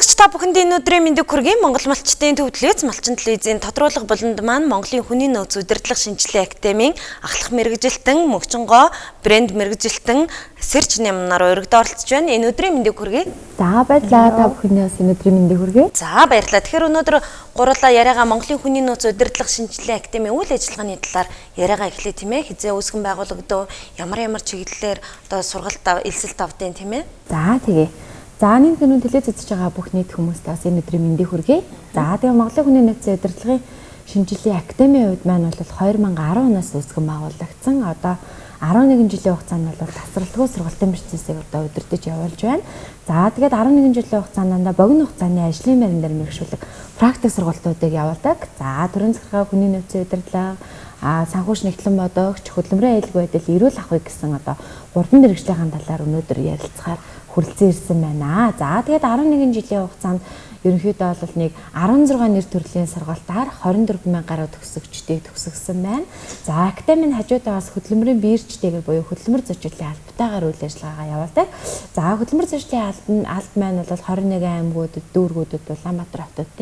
Сонсогч та бүхэнд энэ өдрийн мэндийг хүргэе. Монгол малчтын төвлөц малчин телевизийн тодруулах болонд маань Монголын хүний нөөц удирдлага шинжилгээ академийн ахлах мэргэжилтэн мөгчөнгөө брэнд мэргэжилтэн сэрч нямнаар өргөд оролцож байна. Энэ өдрийн мэндийг хүргэе. За баярлалаа та бүхэндээс энэ өдрийн мэндийг хүргэе. За баярлалаа. Тэгэхээр өнөөдөр гурлаа яриагаа Монголын хүний нөөц удирдлага шинжилгээ академийн үйл ажиллагааны талаар яриагаа эхлэе тийм ээ. Хизээ үүсгэн байгуулагдав. Ямар чиглэлээр одоо сургалт элсэлт авдیں۔ Тийм ээ. За тэгээ. За энэ кино телевиз үзэж байгаа бүх нийт хүмүүст бас энэ өдрийн мэндийг хүргэе. За тэгээ Монголын хүний нөөцийн удирдлагын шинжилгээ академийн хувьд маань бол 2010 оноос үүсгэн байгуулагдсан. Одоо 11 жилийн хугацаанд бол тасралтгүй сургалтын процессыг одоо удирдах явуулж байна. За тэгээд 11 жилийн хугацаанд богино хугацааны ажлын байран дээр мэргэшүүлэг практик сургалтуудыг явуулдаг. За төрийн захиргаа хүний нөөцийн удирдлага санхүүш нэгтлэн бодогч хөдөлмөрийн аюулгүй байдал эрүүл ахуй гэсэн одоо 3 мэргэжлийн талаар өнөөдөр ярилцахаар хүрэлцэн ирсэн байна. За тэгээд 11 жилийн хугацаанд ерөнхийдөө бол нэг 16 нэр төрлийн сургалтаар 24,000 гаруй төгсөгчдийг төгсгсөн байна. За академийн хажуудаас хөдөлмөрийн биерчтэйгээр буюу хөдөлмөр зохиолын албатаагаар үйл ажиллагаагаа явуулдаг. За хөдөлмөр зохиолын албан маань бол 21 аймагуудад, дүүргүүдэд Улаанбаатар хотод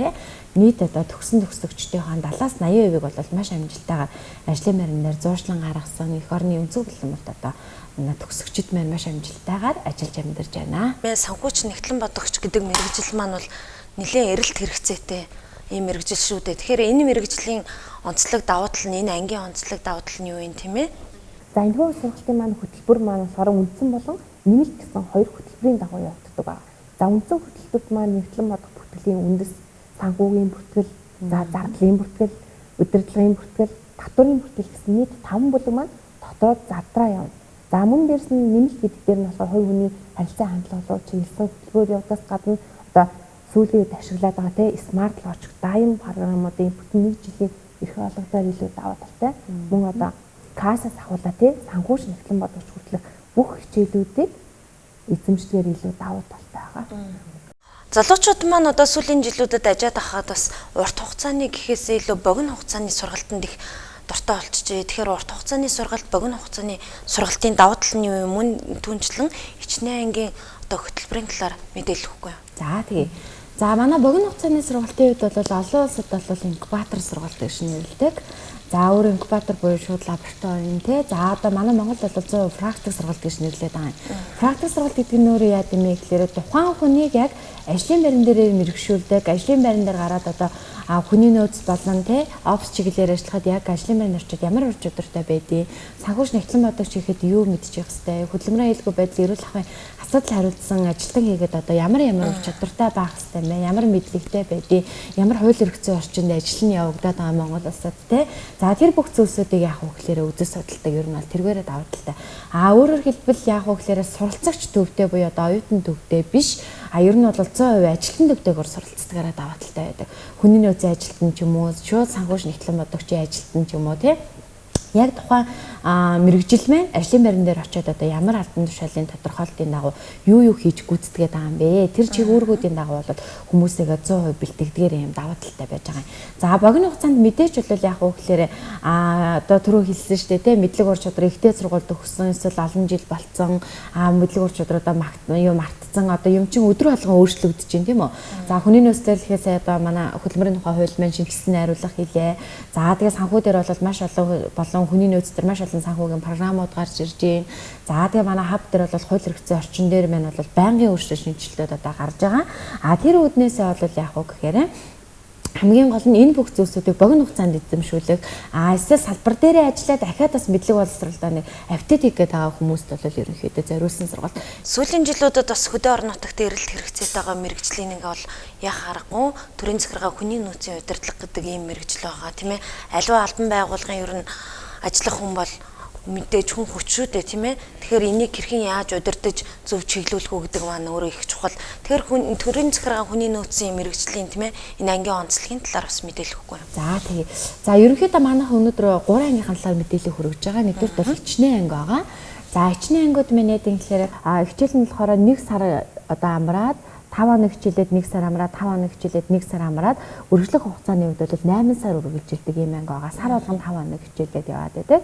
нийт одоо төгсөн төгсөгчдийн 70-80% бол маш амжилттайгаар ажлын байрнаар зуршлан гаргасан эх орны өнцөг булмарт одоо төгсөгчд маань маш амжилттайгаар ажиллаж амьдарч байна. Санхүүч нэгтлэн бодогч гэдэг мэргэжил маань бол нэлээд эрэлт хэрэгцээтэй ийм мэргэжил шүү дээ. Тэгэхээр энэ мэргэжлийн онцлог давуу тал нь энэ ангийн онцлог давуу тал нь юу юм тийм ээ? За энэ хөө сургалтын маань хөтөлбөр маань сорон үндсэн болон нэмэлт гэсэн хоёр хөтөлбөрийн дагуу явагддаг байна. За үндсэн хөтөлбөрт маань нэгтлэн бодох бүртгэлийн үндэс, санхүүгийн бүртгэл, за зардлын бүртгэл, удирдлагын бүртгэл, татварын бүртгэл гэсэн нийт 5 бүлэг маань дотроо задраа явна. За мөн дээрс нь нэмэлт гэдэг дээр нь болохоор хувь хүний харилцаа хандлагыг чиглэсэн хөтөлбөр явагдаас гадна одоо сүүлийн үед ашиглаад байгаа те смарт логик дайм програмуудын бүтэн 1 жилийн эрх олгодоор илүү даваа талтай. Мөн одоо кассас ахуулаа те санхүүш нэгтлэн бодогч хүртэлх бүх хичээлүүдийг эзэмшдгээр илүү даваа талтай байгаа. Залуучууд маань одоо сүүлийн жилүүдэд ажиад ахаад бас урт хугацааны гэхээс илүү богино хугацааны сургалтанд их дуртай болчихжээ. Тэгэхээр урт хугацааны сургалт, богино хугацааны сургалтын давуу тал нь юу юм? Мөн түнчлэн хичнээн ангийн одоо хөтөлбөрийн талаар мэдээлэл өгөхгүй юу? За тэгээ. За манай богино хугацааны сургалтын үед бол олон улсад бол инкубатор сургалт гэж нэрлэдэг. За өөр инкубатор буюу шууд лабораторийн тий. За одоо манай Монгол бол 100% практик сургалт гэж нэрлэдэг байгаа юм. Практик сургалт гэдэг нь өөрөө яа гэм бэ гэхээр тухайн хүнийг яг ажлын байран дээр мэргэшүүлдэг, ажлын байран дээр гараад одоо хүний нөөц болон тий офис чиглэлээр ажиллахад яг ажлын байрны орчид ямар ур чадвартай байдгийг, санхүүш нэгтлэн бодогч хийхэд юу мэдчих хэвтэй, хөдөлмөрийн аюулгүй байдал эрүүл ахуйн асуудал хариулсан ажилтан хийгээд одоо ямар ур чадвартай байх хэвтэй мэ, ямар мэдлэгтэй байдгийг, ямар хууль хэрэгцээ орчинд ажил нь явагдаад байгаа Монгол улсад тий. За тэр бүх зүйлсүүдийг яах вэ гэхээр үзэл судалдаг ер нь бол тэргээрээ давуу талтай. Өөрөөр хэлбэл яах вэ гэхээр суралцагч төвтэй буюу одоо оюутан төвтэй биш. Ер нь бол 100% ажилтан төвтэйгээр суралцдагаараа даваа талтай байдаг. Хүний нөөцийн ажилтан ч юм уу, шууд санхүүш нэгтлэн бодогчийн ажилтан ч юм уу тий. Яг тухайн мэргэжил маань ажлын байран дээр очиод одоо ямар албан тушаалын тодорхойлолтын дагуу юу хийж гүйцэтгээд байгаа юм бэ? Тэр чиглэлүүдийн дагуу бол хүмүүсээ 100% бэлтгэдгээр юм даваа талтай байж байгаа юм. За богино хугацаанд мэдээж бол яг уу гэхээр одоо түрүү хэлсэн шүү дээ, мэдлэг ур чадвар ихтэй сургуульд өгсөн эсвэл олон жил болцсон мэдлэг ур чадвар одоо мартцсан одоо юм чин өдөр болгон өөрчлөгдөж байна тийм үү? За хүний нөөцлөхөөс одоо манай хөдөлмөрийн тухай хууль маань шинжилсэн найруулга хийлээ. За тэгээ санхүү дээр бол маш олон хүний нөөц төр маш олон санхүүгийн програмууд гарч ирж байна. За тэгээ манай хаб дээр бол хууль хэрэгцээ орчин дээр маань бол байнгын өөрчлөлт шинжилтүүд одоо гарч байгаа. Тэр үүднээсээ бол яах вэ гэхээр хамгийн гол нь энэ бүх зүйлсүүдийг богино хугацаанд эзэмшүүлэх, эсвэл салбар дээрээ ажиллаад дахиад бас мэдлэг боловсролтой нэг авторитет гэдэг байгаа хүмүүст бол ерөнхийдөө зориулсан сургалт. Сүүлийн жилүүдэд бас хөдөө орон нутагт эрэлт хэрэгцээтэйгээ мэргэжлийн нэг бол яхаа аргагүй төрийн захиргаа хүний нөөцийн удирдлага гэдэг ийм мэргэжил байгаа тийм ээ. Аливаа албан байгууллагын ер нь ажиллах хүн бол мэдээж хүн хүч шүү дээ тийм ээ. Тэгэхээр энийг хэрхэн яаж удирдах, зөв чиглүүлэх үү гэдэг маань өөрөө их чухал. Тэгэхээр төрийн захиргаа хүний нөөцийн мэргэжлийн тийм ээ энэ ангийн онцлогийн талаар бас мэдээлэл өгөхгүй юу? За тэгээ. За ерөнхийдөө манайх өнөөдөр 3 ангийнхаа талаар мэдээлэл хүргэж байгаа. Нэгдүгээр бол хичнээн анги байгаа. За хичнээн ангиуд маань яг тэгэхээр хичээл нь болохоор 1 сар одоо амраад 5 хоног хичээлээд 1 сар амраад 5 хоног хичээлээд 1 сар амраад үргэлжлэх хугацааны үед бол 8 сар үргэлжилдэг юм анги байгаа. Сар болгонд 5 хоног хичээлээд яваад байдаг.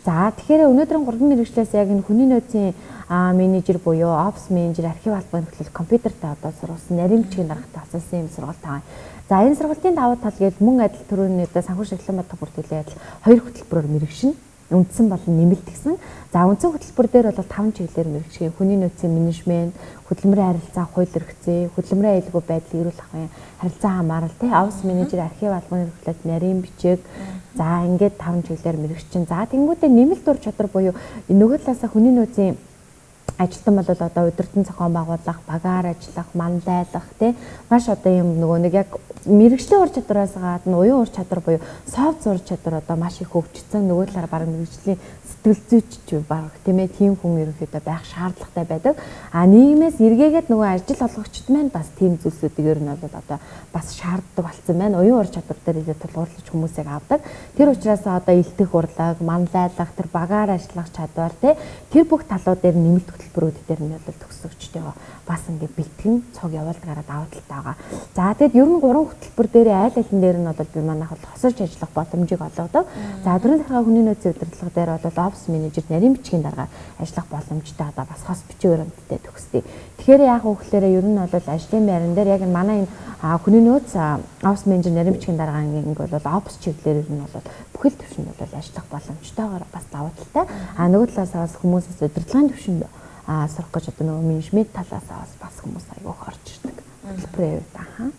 За тэгэхээр өнөөдрийн 3 мэргэжлээс яг энэ хүний нөөцийн менежер буюу офс менежер, архив албаны хөтлөл, компьютертэй одоо сургуулсан нарийн бичгийн даргатай асуусан юм сургалт байгаа. За энэ сургалтын давуу тал гээд мөн адил төрөөнөөдөө санхүүжилт эхлэн бодлого бүртгүүлээ адил 2 хөтөлбөрөөр мэрэгшин үндсэн болон нэмэлт гэсэн. За үндсэн хөтөлбөр дээр бол 5 чиглэлээр мэрэгшин хүний нөөцийн менежмент, хөдөлмөрийн харилцаа, хууль эрхцээ, хөдөлмөрийн аюулгүй байдлыг эрүүл ахуйн харилцаа хамаарал, офс менежер, архив албаны хөтлөлт, нарийн бичиг. За ингээд 5 чиглэлээр мэрэгчин. За тэнгуүдээ нэмэлт ур чадвар буюу нөгөө талаасаа хүний нөөцийн ажилтан бол одоо удирдан зохион байгуулах, багаар ажиллах, мандайлах тий маш одоо юм нөгөө нэг яг мэрэгжлийн ур чадвараас гадна уян ур чадвар буюу софт ур чадвар одоо маш их хөгжсөн. Нөгөө талаар баг мэрэгжлийн сэтгэл зүйч баг тийм ээ тийм хүн ерөнхийдөө байх шаардлагатай байдаг. А нийгмээс эргээгээд нөгөө ажил олгогчд маань бас тийм зүйлсүүдийг ер нь бол одоо бас шаарддаг болсон байна. Уян ур чадвар дээр илүү тулгуурлаж хүмүүсийг авдаг. Тэр учраас одоо илтгэх урлаг, мандайлах, тэр багаар ажиллах чадвар тий тэр бүх талууд дээр нэмэлт хөтөлбөрүүд дээр нь бол төгсөгчтэйгээ бас ингээд бэлтгэн цог явуулдаг гараад давааталтай байгаа. За тэгэд ер нь 3 хөтөлбөр дээр аль алин дээр нь бол би манайх бол хосорч ажиллах боломжийг олгодог. За өдрийн дараагийн хүний нөөцийн удирдлага дээр бол офс менежер, нарийн бичгийн дарга ажиллах боломжтой одоо бас хос бичиг баримттай төгсдөө. Тэгэхээр яг хөөхлөөрэ ер нь бол ажлын байран дээр яг манай энэ хүний нөөц офс менежер, нарийн бичгийн даргаангийн бол офс чиглэлээр ер нь бол бүхэл төвшөнд бол ажиллах боломжтойгоор бас давааталтай. Нөгөө талаас бас хүмүүсээс удирдлагын төвшөнд сурах гэж одоо нөгөө менежмент талаас бас хүмүүс аягүй орж ирдэг. Хэлбэрээ аа.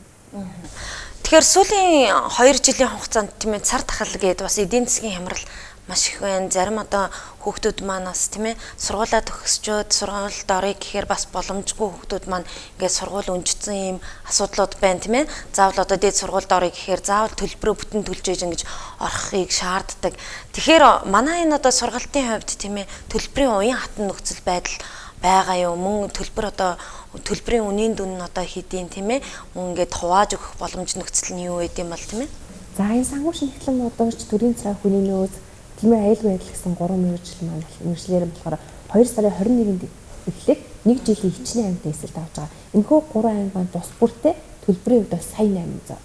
Тэгэхээр сүүлийн 2 жилийн хугацаанд тийм ээ цар тахал гээд бас эдийн засгийн хямрал маш их байна. Зарим одоо хүүхдүүд манаас тийм ээ сургуулаа төгсчөөд сургуульд орё гэхээр бас боломжгүй хүүхдүүд маань ингээд сургууль өнжсөн юм асуудлууд байна тийм ээ. Заавал одоо дээд сургуульд орё гэхээр заавал төлбөрөө бүтэн төлж ээж ингэж орохыг шаарддаг. Тэгэхээр манай энэ одоо сургалтын хувьд тийм ээ төлбөрийн уян хатан нөхцөл байдал байгаа юу? Мөн төлбөр одоо төлбөрийн үнийн дүн нь одоо хэдийн тийм ээ мөн ингээд хувааж өгөх боломж нөхцөл нь юу вэ гэм бол тийм ээ. За энэ санхүүжилт эхлэн бодогч төрийн цаа хүний нөөц төлбөрийн аюулгүй байдал гэсэн 3 мэргэжил маань мэргэжлэр болохоор 2 сарын 21-нд эхлэх 1 жилийн хичнээн аймгийн эсэлт авч байгаа. Энэхүү 3 анги маань тус бүртээ төлбөрийн хувьд сая 800.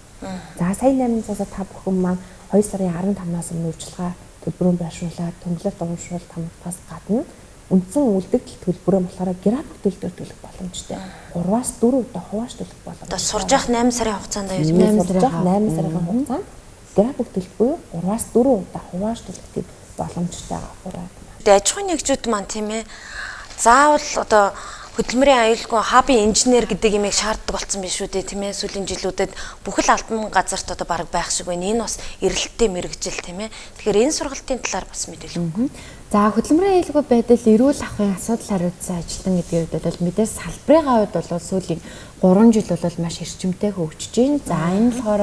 За сая 800-аас та бүхэн маань 2 сарын 15-наас өмнө үйлчилгээ төлбөрөөр байршуулаад төнгөлөлт урамшуулалт хамтаас гадна үндсэн үлдэгдэл төлбөрөө болохоор график төлбөр төлөх боломжтой. 3-аас 4 удаа хувааж төлөх боломжтой. Одоо сурж явах 8 сарын хугацаанд аюул 8 сарын хугацаанд график төлбөр 3-аас 4 удаа хувааж төлөх боломжтой байгаа. Тэгээ аж ахуйн нэгжүүд маань тийм ээ заавал одоо хөдөлмөрийн аюулгүй хабын инженер гэдэг юмыг шаарддаг болсон биш үү тийм ээ сүүлийн жилүүдэд бүхэл албан газарт одоо баг байх шиг байна. Энэ бас эрэлттэй мэрэгжил тийм ээ. Тэгэхээр энэ сургалтын талаар бас мэдээлэл. За хөдөлмөрийн аюулгүй байдал эрүүл ахуйн асуудал хариуцсан ажилтан гэдгийн хувьд бол мэдээж салбарын хувьд бол сүүлийн 3 жил бол маш эрчимтэй хөгжиж байна. За энэ болохоор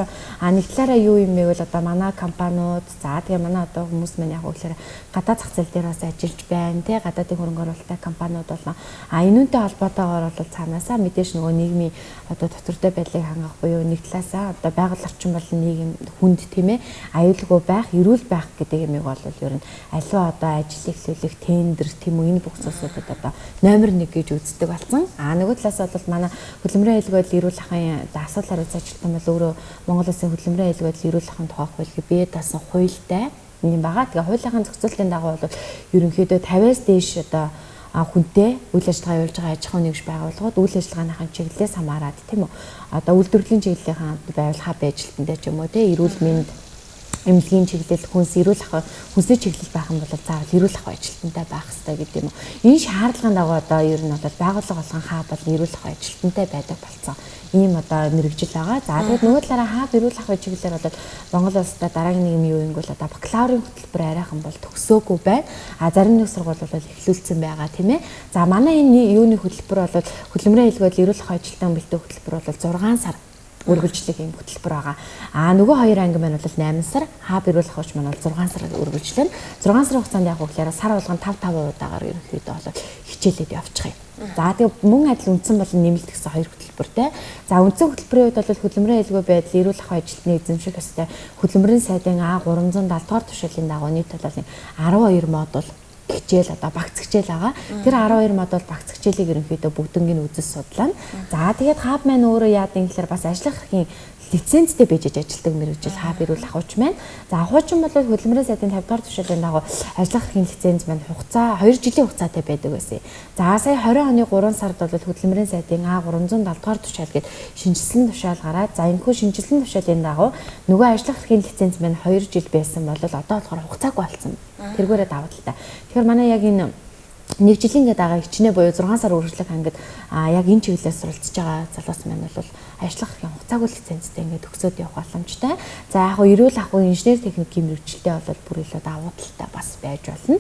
нэг талаараа юу юм бэ бол одоо манай компаниуд за тэгээ манай одоо хүмүүс маань яг үгээр гадаад зах зээл дээр бас ажиллаж байна тий гадаадын хөрөнгө оруулалттай компаниуд бол энүүнтэй холбоотойгоор бол цаанаасаа мэдээж нөгөө нийгмийн одоо доктортой байдлыг хангах буюу нэг талаасаа одоо байгаль орчин болон нийгэм хүнд тийм ээ аюулгүй байх, эрүүл байх гэдэг юмыг бол ер нь аливаа одоо ажил эхлүүлэх тендер тийм үү энэ бүх зүйлсүүдэд одоо номер 1 гэж үздэг болсон. Нөгөө талаас бол манай хөдөлмөрийн аюулгүй байдал эрүүл ахуйн асуудал хариуцсан ажилтан бол өөрөө Монгол Улсын хөдөлмөрийн аюулгүй байдал эрүүл ахуйн тухай хуулийг бие даасан хуультай юм байгаа. Тэгээ хуулийн зохицуулалтын дагуу бол ерөнхийдөө 50-аас дээш одоо хүнтэй үйл ажиллагаа явуулж байгаа аж ахуйн нэгж байгууллагууд үйл ажиллагааныхаа чиглэлээс хамаарат тийм үү. Одоо үйлдвэрлэлийн чиглэлийнхэн байвал хаб ажилтнтай ч юм уу тийм эрүүл мэнд эмнэлгийн чиглэл хүнс эрүүл ахуй хүнсний чиглэл байх юм бол заавал эрүүл ахуй ажилтнтай байх хэрэгтэй гэдэг юм уу. Энэ шаардлагын дагуу одоо ер нь бол байгууллага болгон хаб бол эрүүл ахуй ажилтнтай байдаг болсон. Ийм одоо мэрэгжил байгаа. За тэгээд нөгөө талаараа хаб эрүүл ахуй чиглэлээр бол Монгол улстай дараагийн нэг юм юу юм бол одоо бакалаврын хөтөлбөр арайхан бол төгсөөгүй байна. Зарим нэг сургууль бол эхлүүлсэн байгаа тийм ээ. За манай энэ юуны хөтөлбөр бол хөдөлмөрийн аюулгүй байдал эрүүл ахуй ажилтан бэлтгэх хөтөлбөр бол 6 сар үргэлжлэх юм хөтөлбөр байгаа. Нөгөө хоёр анги маань бол 8 сар, хаб эрүүл ахуйч маань бол 6 сар үргэлжлэнэ. 6 сарын хугацаанд яг үгээр сар болгон 5 удаагаар ерөнхийдөө бол хичээлээд явчих юм. За тэгээ мөн адил үндсэн болон нэмэлт гэсэн хоёр хөтөлбөртэй. За үндсэн хөтөлбөрийн хувьд бол хөдөлмөрийн аюулгүй байдал эрүүл ахуй ажилтны эзэмших ёстой хөдөлмөрийн сайдын А370 дугаар тушаалын дагуу нийт бол 12 модуль хичээл одоо багц хичээл байгаа. Тэр 12 модуль багц хичээлийг ерөнхийдөө бүгднийг үзэж судлаа. За тэгээд хаб маань өөрөө яадаг гэхээр бас ажиллах хэргийн лицензтэй байж ажилтдаг мэргэжил хаб ирүүл ахуйч маань. За ахуйчин бол хөдөлмөрийн сайдын 50 дугаар тушаалын дагуу ажиллах хэргийн лиценз маань хугацаа 2 жилийн хугацаатай байдаг байсан. За сая 20 оны 3 сард бол хөдөлмөрийн сайдын А370 дугаар тушаал гээд шинжилсэн тушаал гараад за энэхүү шинжилсэн тушаалын дагуу нөгөө ажиллах хэргийн лиценз маань 2 жил байсан бол одоо болохоор хугацаагүй болсон. Тэргээрээ даваа талтай. Тэгэхээр манай яг энэ 1 жилийн гээд байгаа хичнээн буюу 6 сар үргэлжлэх ангид яг энэ чиглэлээр суралцж байгаа залуус маань бол ажиллах хэргийн хугацаагүй лицензтэй ингээд өгсөд явах боломжтой. За яг эрүүл ахуй инженер техникийн мэргэжилтэй бол бүр илүү давуу талтай бас байж болно.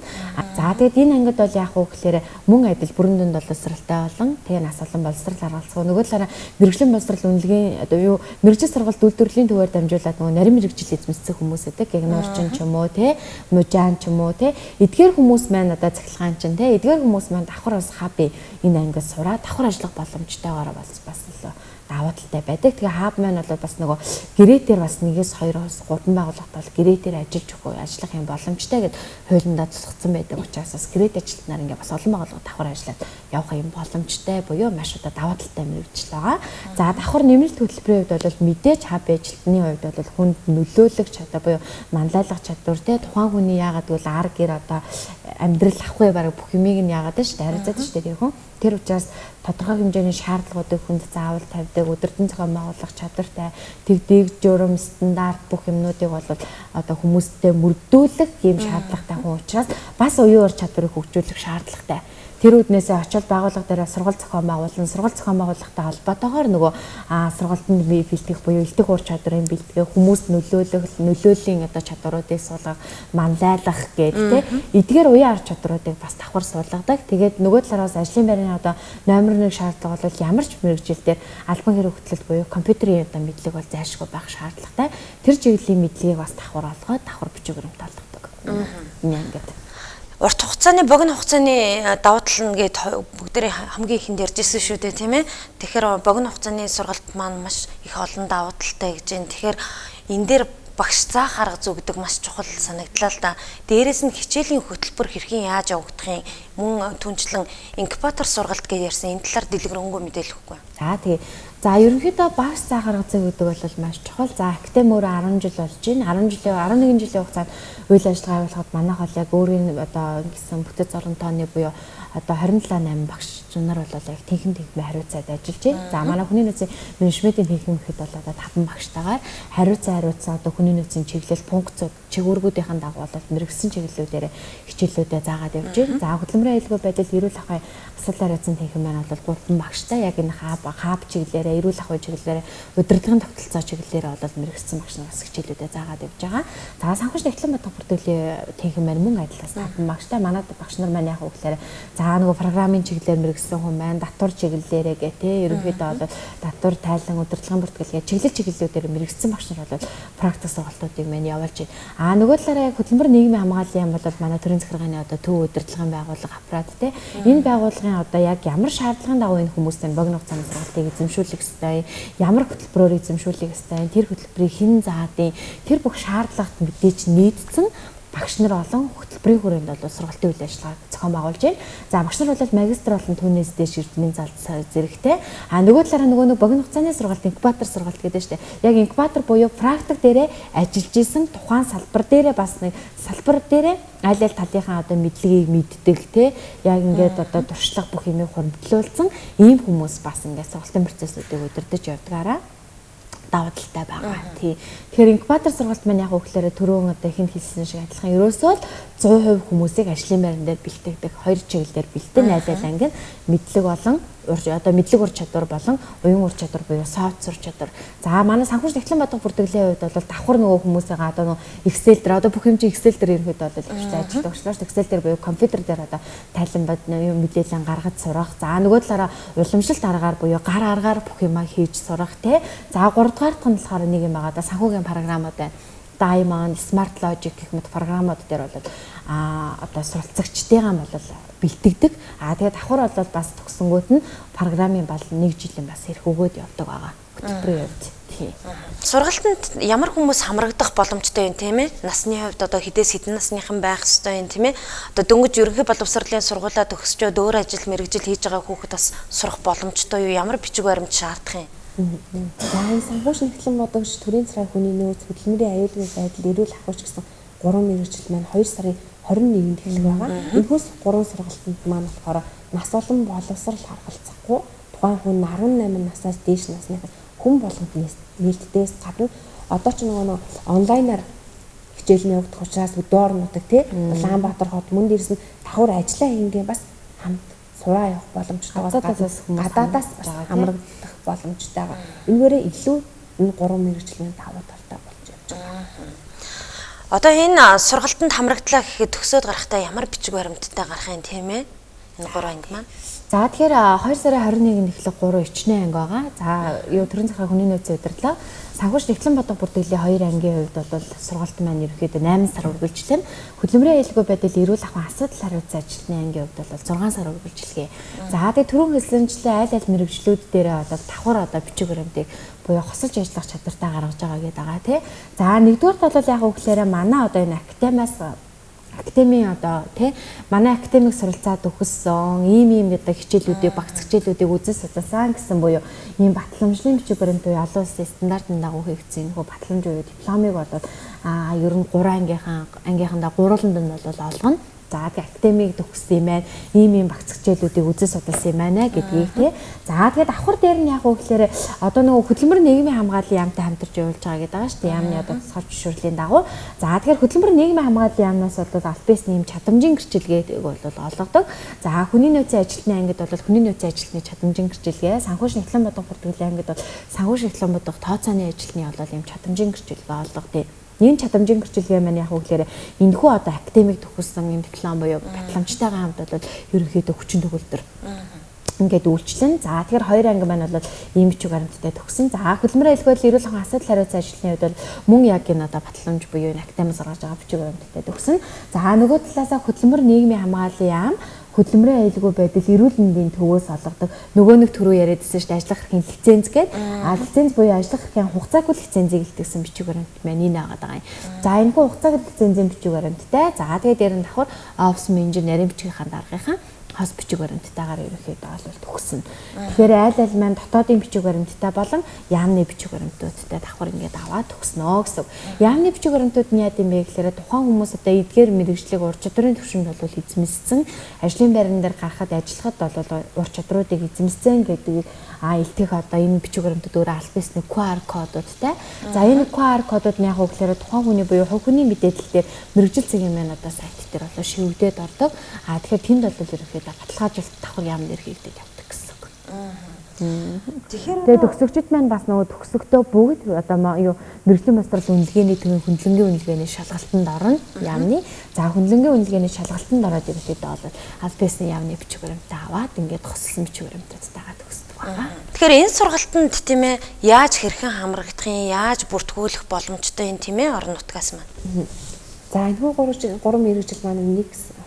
За тэгээд энэ ангид бол яг уу гэхээр мөн адил бүрэн дүнд боловсралтай болон тэгээ нас олон боловсрал аргалзах. Нөгөө талаараа мэргэжлийн боловсрал үнэлгээний одоо юу мэргэжил сургалт үйлдвэрлэлийн төвөөр дамжуулаад нөгөө нарийн мэргэжил эзэмссэн хүмүүс байдаг. Яг нуурчин ч юм уу те, мужаан ч юм уу те. Эдгээр хүмүүс маань одоо цахилгаан чинь те. Эдгээр хүмүүс маань давхар бас хаби энэ ангид сураад давхар ажиллах боломжтойгоор бас илүү даваа талтай байдаг. Тэгээ хаб маань бол бас нөгөө гэрээтэр бас 1-2-оос 3 байгууллагт бол гэрээтэр ажиллах юм боломжтой гэд хуулиндаа тусгацсан байдаг учраас бас гэрээт ажилтнаар ингээ бас олон байгууллага давхар ажиллаад явах юм боломжтой буюу маш одоо даваа талтай мэргэжил байгаа. За давхар нэмэлт хөтөлбөрийн хувьд бол мэдээж хаб ажилтны хувьд бол хүнд нөлөөлөх чадвар буюу манлайлах чадвар те тухайн хүний яагаад гэвэл ар гэр одоо амьдрал ахгүй бараг бүх юмыг нь яагаад шүү дээ харилцаад шүү дээ тэрхүү. Тэр учраас тодорхой хэмжээний шаардлагуудыг хүнд заавал тавьдаг, өдөртөн зохион байгуулах чадвартай, тэгдэг журам стандарт бүх юмнуудыг бол одоо хүмүүстэй мөрдүүлэх ийм шаардлагатай хүн учраас бас оюун ур чадварыг хөгжүүлэх шаардлагатай. Тэр үднээсээ очил байгууллага дээр сургалт зохион байгуулсан, сургалт зохион байгуулалттай холбоотойгоор нөгөө сургалтанд бэлтгэх буюу элдэх ур чадрын бэлтгэх, хүмүүст нөлөөллийн одоо чадваруудыг суулгах, манлайлах гэдэг те эдгээр уян ар чадруудыг бас давхар суулгадаг. Тэгээд нөгөө талаараас ажлын байрны одоо номер 1 шаардлага бол ямар ч мэргэжил дээр албан хэрэг хөтлөлт буюу компьютерийн одоо мэдлэг бол зайлшгүй байх шаардлагатай. Тэр чиглэлийн мэдлэгийг бас давхар олгоод давхар бичиг баримт олгодог. Энэ ингээд урт хугацааны богино хугацааны давуу тал нь гээд бүгдээ хамгийн ихэнд ярьжсэн шүү дээ тийм ээ. Тэгэхээр богино хугацааны сургалт маань маш их олон давуу талтай гэж байна. Тэгэхээр энэ дээр багш заах арга зүгдэг маш чухал санагдлаа л да. Дээрээс нь хичээлийн хөтөлбөр хэрхэн яаж явагдахын мөн түнчлэн инкубатор сургалт гэж ярьсан энэ талаар дэлгэрэнгүй мэдээлэл өгөхгүй. За тэгээ. За ерөнхийдөө багш заах арга зүй гэдэг бол маш чухал. За актем өөрөө 10 жил болж байна. 11 жилийн хугацаанд үйл ажиллагаа явуулахад манайх бол яг өөрийн одоо ингэсэн бүтэц орон тооны буюу одоо 27-8 багш нар бол яг тэнхэн хариуцаад ажиллаж байна. За манай хүний нөөцийн менежментийн тэнхэн ихэд бол одоо 5 багштайгаар хариуцсан одоо хүний нөөцийн чиглэл функцүүд чигүүргүүдийн дагуу бол мэрэгсэн чиглэлүүдээр хичээлүүдээ заагаад явж байна. За хөдөлмөрийн аюулгүй байдал эрүүл ахуй асуудал хариуцсан тэнхэн маань бол 3 багштай яг энэ хаб чиглэлээр эрүүл ахуй чиглэлээр удирдлагын тогтолцоо чиглэлээр бол мэрэгсэн багш нараас хичээлүүдээ заагаад явж байгаа. За санхүүжилт эхлэн бодох бүртгэлийн тэнхэн маань мөн адилаас 5 багштай. Манай багш нар маань яг үгээр за нөгөө программын чиглэлээр мэрэгсэн хүн байна. Татвар чиглэлээрээ гэ тэ ерөнхийдөө бол татвар тайлан удирдлагын бүртгэлгээ чиглэлүүдээр мэрэгсэн багш нар бол практик сургалтуудыг маань явуулж байна. Нөгөө талаараа яг хөдөлмөр нийгмийн хамгааллын юм бол манай төрийн захиргааны одоо төв удирдлагын байгууллага аппарат тэ энэ байгууллагын одоо яг ямар шаардлагын дагуу энэ хүмүүсийн богино хугацааны сургалтыг эзэмшүүлэх ёстой, ямар хөтөлбөрөөр эзэмшүүлэх ёстой, тэр хөтөлбөрийг хэн заадیں۔ Тэр бүх шаардлагат мэдээж нийцсэн багш нар олон хөтөлбөрийн хүрээнд бол сургалтын үйл ажиллагааг зохион байгуулж байна. За багш нар бол магистр болон түүнээс дээш эрдмийн залд зэрэгтэй. Нөгөө талаараа нөгөө богино хугацааны сургалт инкубатор сургалт гэдэг нь шүү дээ. Яг инкубатор буюу практик дээрээ ажиллаж исэн тухайн салбар дээрээ бас нэг салбар дээрээ аль аль талынхаа одоо мэдлэгийг мэддэг те яг ингээд одоо туршлага бүх юмыг хөрвүүлсэн ийм хүмүүс бас ингээд сургалтын процессуудыг удирдах явдгаараа даваа талтай байгаа. Тэгэхээр инкубатор сургалт маань яг өглөөрөө түрүүн одоо ихэнд хэлсэн шиг адилхан ерөөсөө 100% хүмүүсийг ажлын байран дээр бэлтгэдэг 2 чиглэлээр бэлтэн айл анги мэдлэг болон одоо мэдлэг ур чадвар болон уян ур чадвар буюу софт ур чадвар. За манай санхүүжилт эхлэн бодох бүртгэлийн хувьд бол давхар нөгөө хүмүүсийн одоо нөгөө Excel дээр одоо бүх юм чи Excel дээр ерөнхийдөө бол ихтэй ажилладаг учраас Excel дээр буюу компьютер дээр одоо тайлан бод мэдээлэл гаргаж сурах. За нөгөө талаараа уламжлалт аргаар буюу гар аргаар бүх юмаа хийж сурах тий. За 3 дугаарт нь болохоор нэг юм байгаа да санхүүгийн програмууд байна. Diamond, Smart Logic гэх мэт програмууд дээр бол одоо суралцагчдыгаа бол бэлтгэдэг. Тэгээд давхар бол бас төгсөнгүүт нь програмын бол 1 жилийн бас хэрэг өгөөд явдаг байгаа. Хөтөлбөрийн хувьд. тий. Сургалтанд ямар хүмүүс хамрагдах боломжтой юм тийм ээ? Насны хувьд одоо хідээс хэдэн насныхан байх ёстой юм тийм ээ? Одоо дөнгөж ерөнхий боловсролын сургуулаа төгсчөөд өөр ажил мэргэжил хийж байгаа хүүхэд бас сурах боломжтой юу? Ямар бичиг баримт шаардах юм? За энэ санхүүш нэгтлэн бодогч төрийн цагаан хүний нөөц хөдөлмөрийн аюулгүй байдал эрүүл ахуйч гэсэн 3 мэргэжил маань 2 сарын 21-нд эхлэх байгаа. Энэхүүс 3 сургалтанд маань болохоор нас олон боловсрол харгалзахгүй тухайн хүн 18 наснаас дээш насны хүн болгонд нээлттэйс гадна одоо ч нөгөө онлайнаар хичээл явагдах учраас өдөр нутаг тий Улаанбаатар хот мөн дээрс нь давхар ажиллаа хийнгээ бас хамт сураа явах боломжтойгоос гадаадаас бас хамрагдах боломжтойгоо. Энэгээр илүү энэ 3 мэргэжлийн давуу талтай болж явж байгаа. Одоо энэ сургалтанд хамрагдлаа гэхэд төгсөөд гарахтаа ямар бичиг баримттай гарах юм тийм ээ? Энэ 3 анги маань. За тэгэхээр 2 сарын 21-нд эхлэх 3 ичнээ анги байгаа. За юу төрийн цагаан хүний нөөцийн удирдлага санхүүш Нэгтлэн Бодох бүртгэлийн 2 ангийн хувьд бол сургалт маань ерөөхдөө 8 сар үргэлжлэн хөдөлмөрийн аюулгүй байдал эрүүл ахуйн асуудал хариуцсан ажилтны ангийн хувьд бол 6 сар үргэлжилгээ. За тэгээд түрүүн хэлсэнчлэн аль мэргэжлүүд дээр одоо давхар одоо бичиг баримтыг буюу хосолж ажиллах чадвартай гаргаж байгаа гэдэг байгаа тий. За нэгдүгээр бол яг үгээр манай одоо энэ академийн одоо тий манай академик суралцаад өгсөн ийм гэдэг хичээлүүдийг багц хичээлүүдийг үзэж судалсан гэсэн буюу ийм батламжлын бичиг баримт буюу олон улсын стандартын дагуу хийгдсэн нөхөө батламж буюу дипломыг бол ер нь 3 ангийнхандаа гурвууланд нь бол олгоно. За тэгээд академик төгссөн юм байна. Ийм багц хичээлүүдийг үзэж судалсан юм байна гэдгийг тий. За тэгээд давхар дээр нь яг үгээр одоо нөгөө хөдөлмөр нийгмийн хамгааллын яамтай хамтарч явуулж байгаа гэдэг байгаа шүү дээ. Яамны одоо тусгай зөвшөөрлийн дагуу. За тэгэхээр хөдөлмөр нийгмийн хамгааллын яамнаас бол аль биесний юм чадамжийн гэрчилгээг бол олгодог. За хүний нөөцийн ажилтны ангид бол хүний нөөцийн ажилтны чадамжийн гэрчилгээ, санхүүш Нэгтлэн Бодох бүртгэлийн ангид бол санхүүш Нэгтлэн Бодох тооцооны ажилтны бол юм чадамжийн гэрчилгээ олгодог. Энэ чадамжийн гэрчилгээ маань яг үгээр энэхүү одоо академик төгссөн юм диплом буюу батламжтайгаа хамт бол ерөнхийдөө хүчин төгөлдөр ингээд үйлчлэн. За тэгэхээр 2 анги маань бол ийм бичиг баримттай төгсөн. За хөдөлмөрийн аюулгүй байдал эрүүл ахуйн асуудал хариуцсан ажилтны хувьд бол мөн яг энэ одоо батламж буюу энэ академик сургаж байгаа бичиг баримттай төгсөн. За нөгөө талаасаа хөдөлмөр нийгмийн хамгааллын яам хөдөлмөрийн аюулгүй байдал эрүүл мэндийн төвөөс олгодог нөгөө нэг төрөө яриадсэн шүү дээ ажиллах эрхийн лиценз гэдэг. Лиценз буюу ажиллах эрхийн хугацаагүй лицензийг илтгэсэн бичиг баримт маань энэ агаад байгаа юм. За энэхүү хугацаагүй лицензийн бичиг баримттай. За тэгээд дээр нь давхар офис менежер нарийн бичгийн даргынхаа хос бичиг баримттайгаар ерөнхийдөө бол төгсөн. Тэгэхээр аль маань дотоодын бичиг баримттай болон яамны бичиг баримтуудтай давхар ингээд аваад төгснөө гэсэн. Яамны бичиг баримтууд нь яа гэм бэ гэхээр тухайн хүмүүс одоо эдгээр мэрэгжлийг ур чадварын түвшинд бол эзэмссэн, ажлын байран дээр гарахад ажиллахад бол ур чадруудыг эзэмссэн гэдэг илтгэх одоо энэ бичиг баримтууд өөрөө аль биесний QR кодуудтай. За энэ QR кодууд нь яг үгээр тухайн хүний буюу хувь хүний мэдээлэл дээр мэрэгжил цагийн маань одоо сайт дээр бол шивгдээд ордог. Тэгэхээр тэнд бол ерөнхийдөө баталгаажуулалт давхар яам нэр хийгдээд явдаг гэсэн үг. Тэгээд төгсөгчд маань бас нөгөө төгсөгтөө бүгд одоо юу мэрэгжлийн боловсрол үнэлгээний төвийн хөндлөнгийн үнэлгээний шалгалтанд орно яамны. За хөндлөнгийн үнэлгээний шалгалтанд ороод ерөнхийдөө бол аль биесний яамны бичиг баримтаа аваад ингээд тусалсан бичиг баримтуудтайгаа төгсдөг байна. Тэгэхээр энэ сургалтанд тийм ээ яаж хэрхэн хамрагдах юм, яаж бүртгүүлэх боломжтой юм тийм ээ орон нутгаас маань. За энэ 3 мэргэжил маань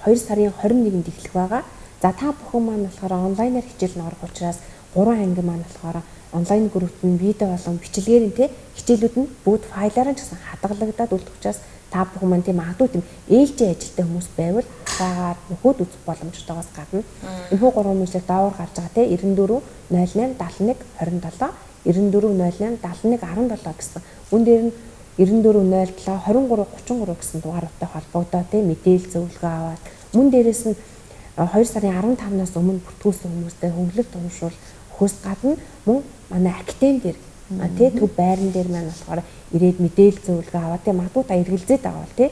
2 сарын 21-нд эхлэх байгаа. За та бүхэн маань болохоор онлайнаар хичээл норох учраас 3 анги маань болохоор онлайн группт нь видео болон бичлэгээр нь хичээлүүд нь бүгд файлаараа ч гэсэн хадгалагдаад үлдэх учраас та бүхэн маань тийм магадгүй тийм ээлжийн ажилтай хүмүүс байвал цагаагаар нөхөд үзэх боломжтойгоос гадна энэхүү 3 мэргэжил даавар гарч байгаа те 94 08 71 27 94 08 71 17 гэсэн. Үн дээр нь 94 07 23 33 гэсэн дугаартай холбогдоо те мэдээлэл зөвлөгөө аваад мөн дээрээс нь 2 сарын 15-наас өмнө бүртгүүлсэн хүмүүстэй хөнгөлөлт уншуул хөөс гадна мөн манай академи дээр тий төв байран дээр маань болохоор ирээд мэдээлэл зөвлөгөө аваад тий магадгүй та эргэлзээд байгаа бол тий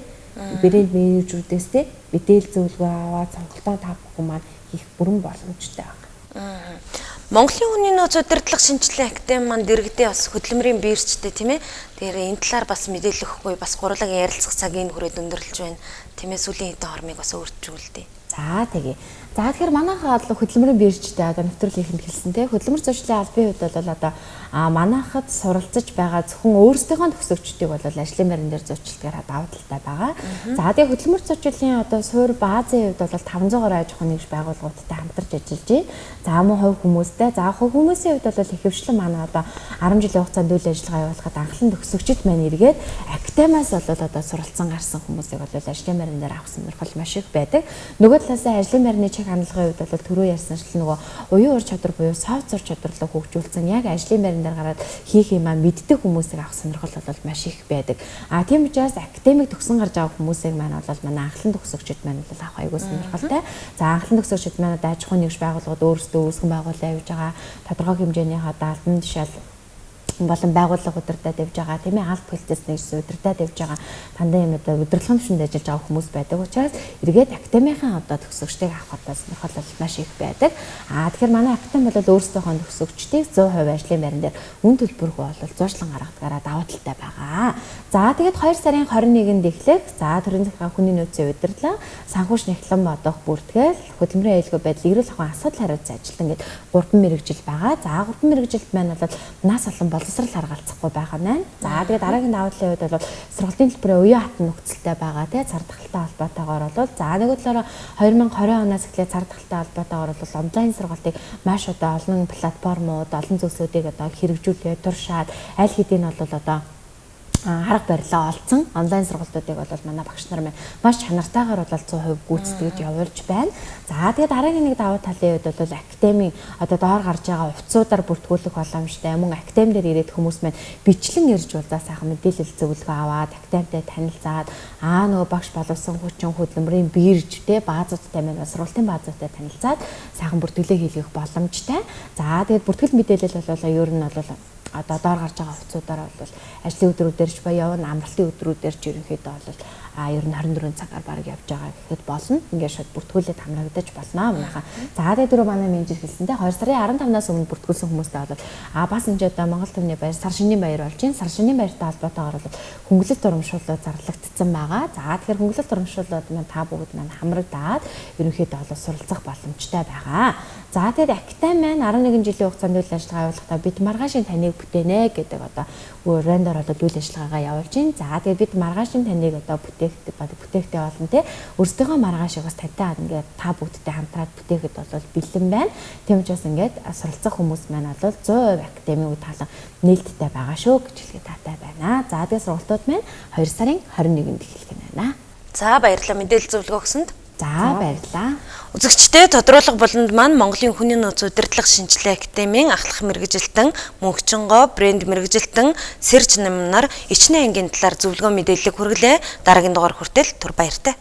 брэнд менежерүүдээс тий мэдээлэл зөвлөгөө аваад сонголтоо та бүхэн маань хийх бүрэн боломжтой байна. Монголын хүний нөөц удирдлага шинжилгээ академи маань дэргэдээ бас хөдөлмөрийн биерчтэй тийм ээ. Тэгэхээр энэ талаар бас мэдээлэл өгөхгүй бас гурвлагийн ярилцах цагийн хүрээд өндөрлөж байна. Тийм ээ сүүлийн хэдэн хормыг бас өөрчилгүүлдэг. За тэгээ. За тэгэхээр манайхаа бол хөдөлмөрийн биржтэй одоо нэвтрүүлгийнхэнд хэлсэн те хөдөлмөр зуршлын албаны хувьд бол одоо манайхад суралцж байгаа зөвхөн өөрсдийнхөө төгсөгчдийг бол ажлын байран дээр зурчилдгаар даваа талтай байгаа. За тэгээ хөдөлмөр зурчлалын одоо суур баазын хувьд бол 500 гаруй аж ахуйн нэгж байгууллагуудтай хамтарч ажиллаж байна. За мөн хувь хүмүүстэй. За хувь хүмүүсийн хувьд бол ихэвчлэн манай одоо 10 жилийн хугацаанд үйл ажиллагаа явуулахад анхлан төгсөгчд маань эргээд академиас бол одоо суралцсан гарсан хүмүүсийг бол ажлын байран дээр авах сонирхол маш их байдаг. Нөгөө талаасаа ажлын байрны чиг хандлагын хувьд бол түрүү ярьсанчлан нөгөө уян ур чадвар буюу софт зур чадварлаа хөгжүүлсэн яг ажлын байран дээр гараад хийх юмаа мэддэг хүмүүсийг авах сонирхол бол маш их байдаг. Тийм учраас академик төгсөн гарч байгаа хүмүүсийг маань бол манай анхлан төгсөгчд маань бол авах аягүй сонирхолтой. За анхлан төгсөгчд маань аж ахуйн нэгж байгууллагууд өөрсдөө үүсгэн байгуулалт явьж байгаа тодорхой хэмжээний албан тушаал болон байгууллага удирдаад явж байгаа тийм ээ алт процесс нэгж удирдаад явж байгаа тандаа юм одоо удирдлагын түвшинд ажиллаж байгаа хүмүүс байдаг учраас эргээд академийн одоо төгсөгчдийг авах одоо сонирхол маш их байдаг. Тэгэхээр манай академи бол өөрсдийнхөө төгсөгчдийг 100% ажлын байран дээр үн төлбөргүй бол зуршлан гаргадаг даваа талтай байгаа. За тэгээд 2 сарын 21-нд эхлэх за төрийн захиргаа хүний нөөцийн удирдлага санхүүш нэхлэн бодох бүртгэл хөдөлмөрийн аюулгүй байдлыг эрүүл ахуйн асуудал хариуцсан ажилтан гэдэг 3 мэрэгжил байгаа. За 3 мэрэгжилд маань бол нас олон боловсрал харгалзахгүй байгаа нэ. За тэгээд дараагийн даваа талын хувьд бол сургалтын төлбөрийн уян хатан нөхцөлтэй байгаа тий цар тахалтай холбоотойгоор бол за нэг талаараа 2020 оноос эхлээд цар тахалтай холбоотойгоор бол онлайн сургалтыг маш одоо олон платформуд олон зүйлсүүдийг одоо хэрэгжүүлээ туршаад аль хэдийн бол одоо харга барилаа олцсон онлайн сургалтуудыг бол манай багш нар маань маш чанартайгаар бол 100% гүйцэтгэж явуулж байна. За тэгээд дараагийн нэг даваа талын хувьд бол академийн одоо доор гарч байгаа хувцсуудаар бүртгүүлэх боломжтой мөн академи дээр ирээд хүмүүс маань бичлэн ирж удаа сайхан мэдээлэл зөвлөгөө аваад академитай танилцаад нөгөө багш боловсон хүчин хөдөлмөрийн бирж те баазуудтай маань сургалтын баазуудтай танилцаад сайхан бүртгэлээ хийх боломжтой. За тэгээд бүртгэл мэдээлэл бол ер нь бол одоо доор гарч байгаа хувцсуудаар бол ажлын өдрүүдээр ч ба явна амралтын өдрүүдээр ч ерөнхийдөө бол ер нь 24 цагаар баг явж байгаа гэхэд болно. Ингээд шууд бүртгүүлээд хамрагдаж болно манайхаа. За тэгээд дөрөв манай менежер хэлсэнтэй 2 сарын 15-наас өмнө бүртгүүлсэн хүмүүстэй бол бас энэ одоо Монгол Төвний баяр сар шинийн баяр болж байна. Сар шинийн баяртай холбоотойгоор бол хөнгөлөлт урамшуулал зарлагдсан байгаа. За тэгэхээр хөнгөлөлт урамшууллууд маань та бүгд маань хамрагдаад ерөнхийдөө бол суралцах боломжтой байгаа. За тэгээд академи маань 11 жилийн хугацаанд үйл ажиллагаа явуулахдаа бид маргаашийн таныг бүтээнэ гэдэг одоо рендер болоод үйл ажиллагаагаа явуулж байна. За тэгээд бид маргаашийн таныг одоо бүтээхтэй болно те өөрсдийнхөө маргаашийг бас тантай ингээд та бүгдтэй хамтраад бүтээхэд бол бэлэн байна. Тийм учраас ингээд суралцах хүмүүс маань бол 100% академийн үе таалан нээлттэй байгаа шүү гэж хэлгээд таатай байна. За тэгээд сургалтууд маань 2 сарын 21-нд эхлэх юм байна. За баярлалаа мэдээлэл зөвлөгөө өгсөнд. За баярлалаа. Үзэгчдээ тодруулах болонд маань Монголын хүний нөөц удирдлага шинжилгээ академийн ахлах мэргэжилтэн, мөнхчингоо брэнд мэргэжилтэн, сэрж намнаар ичнэ ангийн талаар зөвлөгөө мэдээлэл хүргэлээ. Дараагийн дугаар хүртэл түр баяртай.